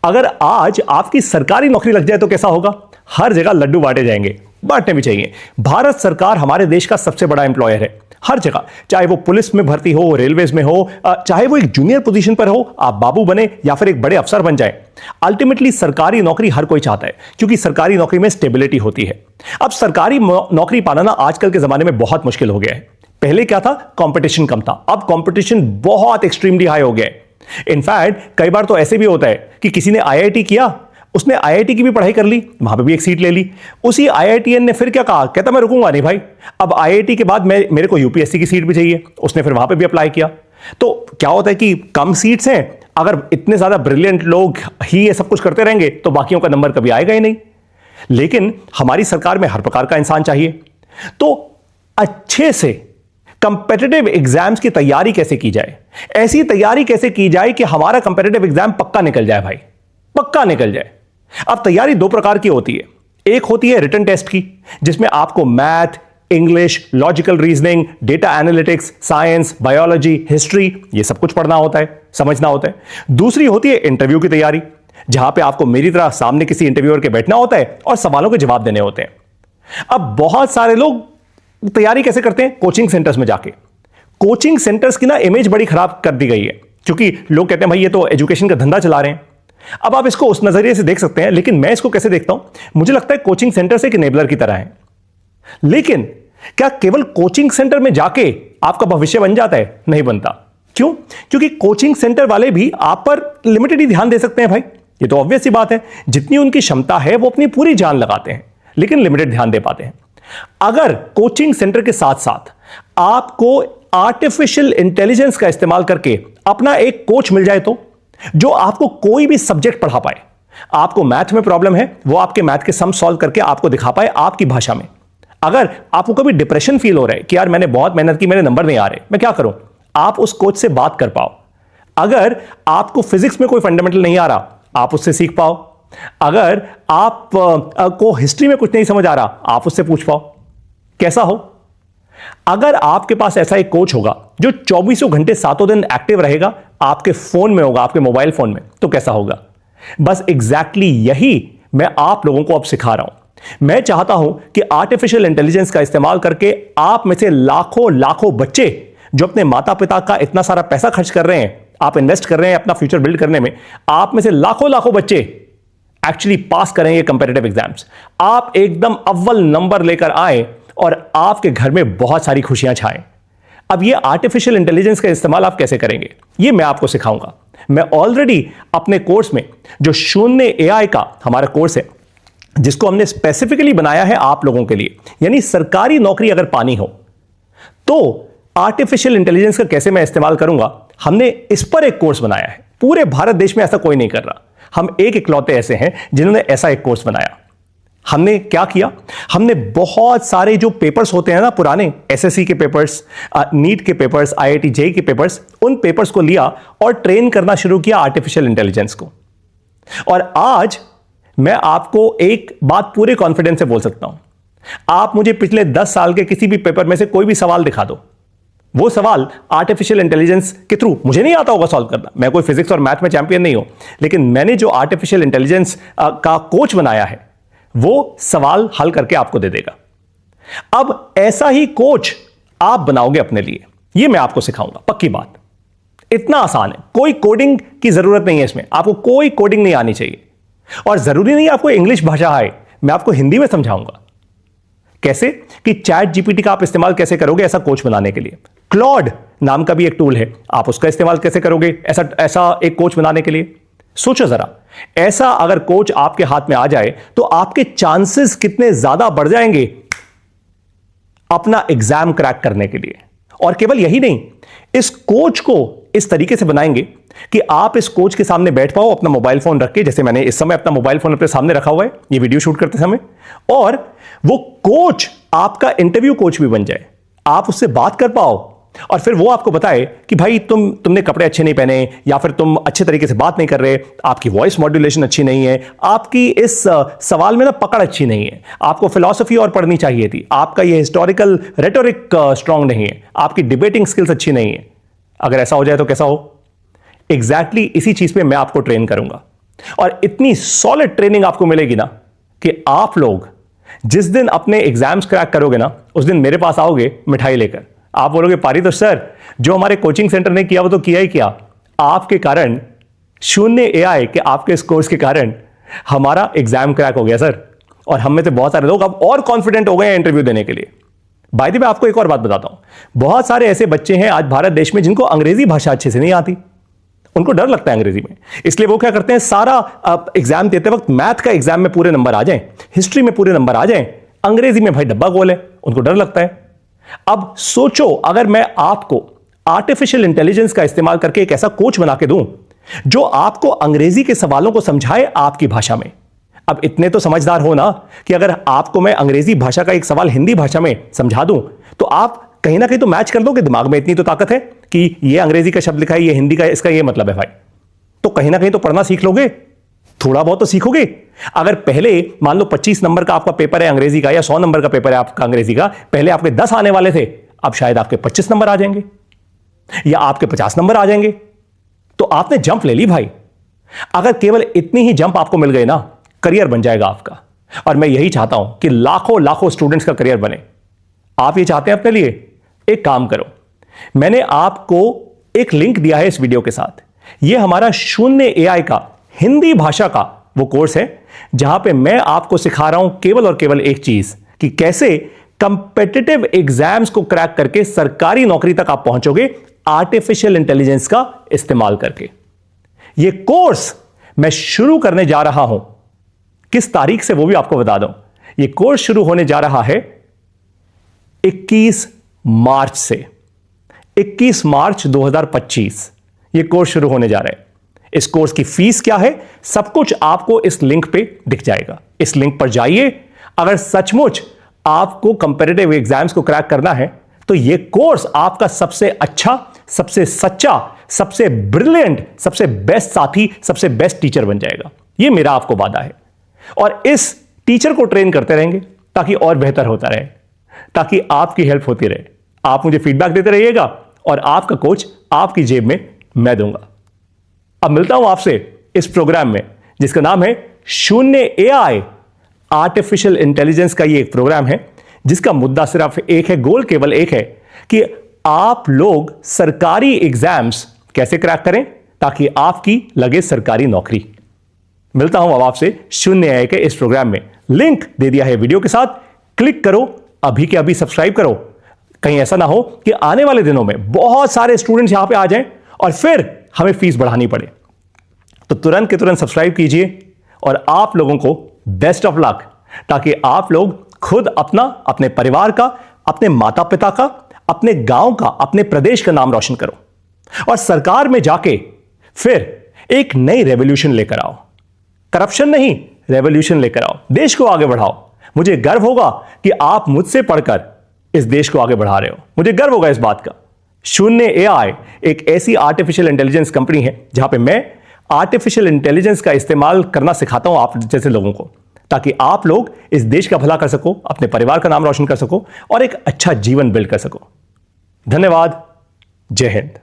अगर आज आपकी सरकारी नौकरी लग जाए तो कैसा होगा? हर जगह लड्डू बांटे जाएंगे, बांटने भी चाहिए। भारत सरकार हमारे देश का सबसे बड़ा एम्प्लॉयर है। हर जगह, चाहे वो पुलिस में भर्ती हो, रेलवेज में हो, चाहे वो एक जूनियर पोजीशन पर हो, आप बाबू बने या फिर एक बड़े अफसर बन जाए, अल्टीमेटली सरकारी नौकरी हर कोई चाहता है, क्योंकि सरकारी नौकरी में स्टेबिलिटी होती है। अब सरकारी नौकरी पाना ना आजकल के जमाने में बहुत मुश्किल हो गया है। पहले क्या था? कंपटीशन कम था, अब कंपटीशन बहुत एक्सट्रीमली हाई हो गया है। इनफैक्ट कई बार तो ऐसे भी होता है कि किसी ने आईआईटी किया, उसने आईआईटी की भी पढ़ाई कर ली, वहां पे भी एक सीट ले ली। उसी आईआईटीएन ने फिर क्या कहा? कहता मैं रुकूंगा नहीं भाई, अब आईआईटी के बाद मेरे को यूपीएससी की सीट भी चाहिए। उसने फिर वहां पे भी अप्लाई किया। तो क्या होता है कि कम सीट्स हैं, अगर इतने ज्यादा ब्रिलियंट लोग ही ये सब कुछ करते रहेंगे तो बाकियों का नंबर कभी आएगा ही नहीं। लेकिन हमारी सरकार में हर प्रकार का इंसान चाहिए। तो अच्छे से कंपेटिटिव एग्जाम्स की तैयारी कैसे की जाए? ऐसी तैयारी कैसे की जाए कि हमारा कंपेटिटिव एग्जाम पक्का निकल जाए भाई, पक्का निकल जाए। अब तैयारी दो प्रकार की होती है। एक होती है रिटन टेस्ट की, जिसमें आपको math, English, logical reasoning, data analytics, science, biology, history, ये सब कुछ पढ़ना होता है, समझना होता है। दूसरी होती है इंटरव्यू की तैयारी, जहां पे आपको मेरी तरह सामने किसी इंटरव्यूअर के बैठना होता है और सवालों के जवाब देने होते हैं। अब बहुत सारे लोग तैयारी कैसे करते हैं? कोचिंग सेंटर्स में जाके। कोचिंग सेंटर्स की ना इमेज बड़ी खराब कर दी गई है, क्योंकि लोग कहते हैं भाई ये तो एजुकेशन का धंधा चला रहे हैं। अब आप इसको उस नजरिए से देख सकते हैं, लेकिन मैं इसको कैसे देखता हूं? मुझे लगता है कोचिंग सेंटर्स एक एनेबलर की तरह है। लेकिन क्या केवल कोचिंग सेंटर में जाके आपका भविष्य बन जाता है? नहीं बनता। क्यों? क्योंकि कोचिंग सेंटर वाले भी आप पर लिमिटेड ही ध्यान दे सकते हैं भाई, ये तो ऑब्वियस सी बात है। जितनी उनकी क्षमता है वो अपनी पूरी जान लगाते हैं, लेकिन लिमिटेड ध्यान दे पाते हैं। अगर कोचिंग सेंटर के साथ साथ आपको आर्टिफिशियल इंटेलिजेंस का इस्तेमाल करके अपना एक कोच मिल जाए, तो जो आपको कोई भी सब्जेक्ट पढ़ा पाए, आपको मैथ में प्रॉब्लम है, वो आपके मैथ के सम सॉल्व करके आपको दिखा पाए आपकी भाषा में। अगर आपको कभी डिप्रेशन फील हो रहा है कि यार मैंने बहुत मेहनत की, मेरे नंबर नहीं आ रहे, मैं क्या करूं, आप उस कोच से बात कर पाओ। अगर आपको फिजिक्स में कोई फंडामेंटल नहीं आ रहा, आप उससे सीख पाओ। अगर आप को हिस्ट्री में कुछ नहीं समझ आ रहा, आप उससे पूछ पाओ। कैसा हो? अगर आपके पास ऐसा एक कोच होगा जो 24 घंटे 7 दिन एक्टिव रहेगा, आपके फोन में होगा, आपके मोबाइल फोन में, तो कैसा होगा? बस एग्जैक्टली यही मैं आप लोगों को अब सिखा रहा हूं। मैं चाहता हूं कि आर्टिफिशियल इंटेलिजेंस का इस्तेमाल करके आप में से लाखों लाखों बच्चे जो अपने माता पिता का इतना सारा पैसा खर्च कर रहे हैं, आप इन्वेस्ट कर रहे हैं अपना फ्यूचर बिल्ड करने में, आप में से लाखों लाखों बच्चे एक्चुअली पास करेंगे कंपेटिटिव एग्जाम्स। आप एकदम अव्वल नंबर लेकर आए और आपके घर में बहुत सारी खुशियां छाएं। अब ये आर्टिफिशियल इंटेलिजेंस का इस्तेमाल आप कैसे करेंगे, ये मैं आपको सिखाऊंगा। मैं ऑलरेडी अपने कोर्स में, जो शून्य एआई का हमारा कोर्स है, जिसको हमने स्पेसिफिकली बनाया है आप लोगों के लिए, यानी सरकारी नौकरी अगर पानी हो तो आर्टिफिशियल इंटेलिजेंस का कैसे मैं इस्तेमाल करूंगा, हमने इस पर एक कोर्स बनाया है। पूरे भारत देश में ऐसा कोई नहीं कर रहा। हम एक इकलौते ऐसे हैं जिन्होंने ऐसा एक कोर्स बनाया। हमने क्या किया? हमने बहुत सारे जो पेपर्स होते हैं ना, पुराने एसएससी के पेपर्स, नीट के पेपर्स, आईआईटी जेईई के पेपर्स, उन पेपर्स को लिया और ट्रेन करना शुरू किया आर्टिफिशियल इंटेलिजेंस को। और आज मैं आपको एक बात पूरे कॉन्फिडेंस से बोल सकता हूं, आप मुझे पिछले 10 साल के किसी भी पेपर में से कोई भी सवाल दिखा दो, वो सवाल आर्टिफिशियल इंटेलिजेंस के थ्रू, मुझे नहीं आता होगा सॉल्व करना, मैं कोई फिजिक्स और मैथ में चैंपियन नहीं हूं, लेकिन मैंने जो आर्टिफिशियल इंटेलिजेंस का कोच बनाया है, वो सवाल हल करके आपको दे देगा। अब ऐसा ही कोच आप बनाओगे अपने लिए, ये मैं आपको सिखाऊंगा, पक्की बात। इतना आसान है, कोई कोडिंग की जरूरत नहीं है इसमें, आपको कोई कोडिंग नहीं आनी चाहिए, और जरूरी नहीं आपको इंग्लिश भाषा आए, मैं आपको हिंदी में समझाऊंगा कैसे, कि चैट जीपीटी का आप इस्तेमाल कैसे करोगे ऐसा कोच बनाने के लिए। क्लॉड नाम का भी एक टूल है, आप उसका इस्तेमाल कैसे करोगे ऐसा एक कोच बनाने के लिए। सोचो जरा, ऐसा अगर कोच आपके हाथ में आ जाए तो आपके चांसेस कितने ज्यादा बढ़ जाएंगे अपना एग्जाम क्रैक करने के लिए। और केवल यही नहीं, इस कोच को इस तरीके से बनाएंगे कि आप इस कोच के सामने बैठ पाओ अपना मोबाइल फोन रख के, जैसे मैंने इस समय अपना मोबाइल फोन अपने सामने रखा हुआ है ये वीडियो शूट करते समय, और वो कोच आपका इंटरव्यू कोच भी बन जाए। आप उससे बात कर पाओ और फिर वो आपको बताए कि भाई तुमने कपड़े अच्छे नहीं पहने, या फिर तुम अच्छे तरीके से बात नहीं कर रहे, आपकी वॉइस मॉड्यूलेशन अच्छी नहीं है, आपकी इस सवाल में ना पकड़ अच्छी नहीं है, आपको फिलॉसफी और पढ़नी चाहिए थी, आपका ये हिस्टोरिकल रेटोरिक स्ट्रांग नहीं है, आपकी डिबेटिंग स्किल्स अच्छी नहीं है। अगर ऐसा हो जाए तो कैसा हो? एग्जैक्टली इसी चीज पे मैं आपको ट्रेन करूंगा। और इतनी सॉलिड ट्रेनिंग आपको मिलेगी ना कि आप लोग जिस दिन अपने एग्जाम्स क्रैक करोगे ना, उस दिन मेरे पास आओगे मिठाई लेकर। आप बोलोगे पारितोष सर, जो हमारे कोचिंग सेंटर ने किया वो तो किया ही किया, आपके कारण, शून्य एआई के आपके इस कोर्स के कारण हमारा एग्जाम क्रैक हो गया सर। और हम में से बहुत सारे लोग अब और कॉन्फिडेंट हो गए हैं इंटरव्यू देने के लिए। बाय द वे, आपको एक और बात बताता हूं, बहुत सारे ऐसे बच्चे हैं आज भारत देश में जिनको अंग्रेजी भाषा अच्छे से नहीं आती, उनको डर लगता है अंग्रेजी में, इसलिए वो क्या करते हैं, सारा एग्जाम देते वक्त मैथ का एग्जाम में पूरे नंबर आ जाएं, हिस्ट्री में पूरे नंबर आ जाएं, अंग्रेजी में भाई डब्बा गोल है, उनको डर लगता है। अब सोचो, अगर मैं आपको आर्टिफिशियल इंटेलिजेंस का इस्तेमाल करके एक ऐसा कोच बना के दूं जो आपको अंग्रेजी के सवालों को समझाए आपकी भाषा में। अब इतने तो समझदार हो ना कि अगर आपको मैं अंग्रेजी भाषा का एक सवाल हिंदी भाषा में समझा दूं तो आप कहीं ना कहीं तो मैच कर दोगे, दिमाग में इतनी तो ताकत है कि ये अंग्रेजी का शब्द लिखा है, ये हिंदी का, इसका ये मतलब है भाई, तो कहीं ना कहीं तो पढ़ना सीख लोगे, थोड़ा बहुत तो सीखोगे। अगर पहले मान लो 25 नंबर का आपका पेपर है अंग्रेजी का, या 100 नंबर का पेपर है आपका अंग्रेजी का, पहले आपके 10 आने वाले थे, अब शायद आपके 25 नंबर आ जाएंगे या आपके 50 नंबर आ जाएंगे, तो आपने जंप ले ली भाई। अगर केवल इतनी ही जंप आपको मिल गई ना, करियर बन जाएगा आपका। और मैं यही चाहता हूं कि लाखों लाखों स्टूडेंट्स का करियर बने। आप ये चाहते हैं अपने लिए? एक काम करो, मैंने आपको एक लिंक दिया है इस वीडियो के साथ। यह हमारा शून्य एआई का हिंदी भाषा का वो कोर्स है जहां पे मैं आपको सिखा रहा हूं केवल और केवल एक चीज, कि कैसे कंपेटिटिव एग्जाम्स को क्रैक करके सरकारी नौकरी तक आप पहुंचोगे आर्टिफिशियल इंटेलिजेंस का इस्तेमाल करके। यह कोर्स मैं शुरू करने जा रहा हूं, किस तारीख से वो भी आपको बता दूं। यह कोर्स शुरू होने जा रहा है 21 मार्च से। 21 मार्च 2025 यह कोर्स शुरू होने जा रहा है। इस कोर्स की फीस क्या है, सब कुछ आपको इस लिंक पे दिख जाएगा। इस लिंक पर जाइए। अगर सचमुच आपको कंपेटिटिव एग्जाम्स को क्रैक करना है तो यह कोर्स आपका सबसे अच्छा, सबसे सच्चा, सबसे ब्रिलियंट, सबसे बेस्ट साथी, सबसे बेस्ट टीचर बन जाएगा। यह मेरा आपको वादा है। और इस टीचर को ट्रेन करते रहेंगे ताकि और बेहतर होता रहे, ताकि आपकी हेल्प होती रहे। आप मुझे फीडबैक देते रहिएगा और आपका कोच आपकी जेब में मैं दूंगा। अब मिलता हूं आपसे इस प्रोग्राम में जिसका नाम है शून्य एआई आर्टिफिशियल इंटेलिजेंस का। ये एक प्रोग्राम है जिसका मुद्दा सिर्फ एक है, गोल केवल एक है, कि आप लोग सरकारी एग्जाम्स कैसे क्रैक करें ताकि आपकी लगे सरकारी नौकरी। मिलता हूं अब आपसे शून्य एआई के इस प्रोग्राम में। लिंक दे दिया है वीडियो के साथ, क्लिक करो, अभी के अभी सब्सक्राइब करो। कहीं ऐसा ना हो कि आने वाले दिनों में बहुत सारे स्टूडेंट्स यहां पे आ जाएं और फिर हमें फीस बढ़ानी पड़े। तो तुरंत के तुरंत सब्सक्राइब कीजिए और आप लोगों को बेस्ट ऑफ लक, ताकि आप लोग खुद अपना, अपने परिवार का, अपने माता पिता का, अपने गांव का, अपने प्रदेश का नाम रोशन करो और सरकार में जाके फिर एक नई रेवोल्यूशन लेकर आओ। करप्शन नहीं, रेवोल्यूशन लेकर आओ, देश को आगे बढ़ाओ। मुझे गर्व होगा कि आप मुझसे पढ़कर इस देश को आगे बढ़ा रहे हो, मुझे गर्व होगा इस बात का। शून्य एआई एक ऐसी आर्टिफिशियल इंटेलिजेंस कंपनी है जहां पे मैं आर्टिफिशियल इंटेलिजेंस का इस्तेमाल करना सिखाता हूं आप जैसे लोगों को, ताकि आप लोग इस देश का भला कर सको, अपने परिवार का नाम रोशन कर सको और एक अच्छा जीवन बिल्ड कर सको। धन्यवाद। जय हिंद।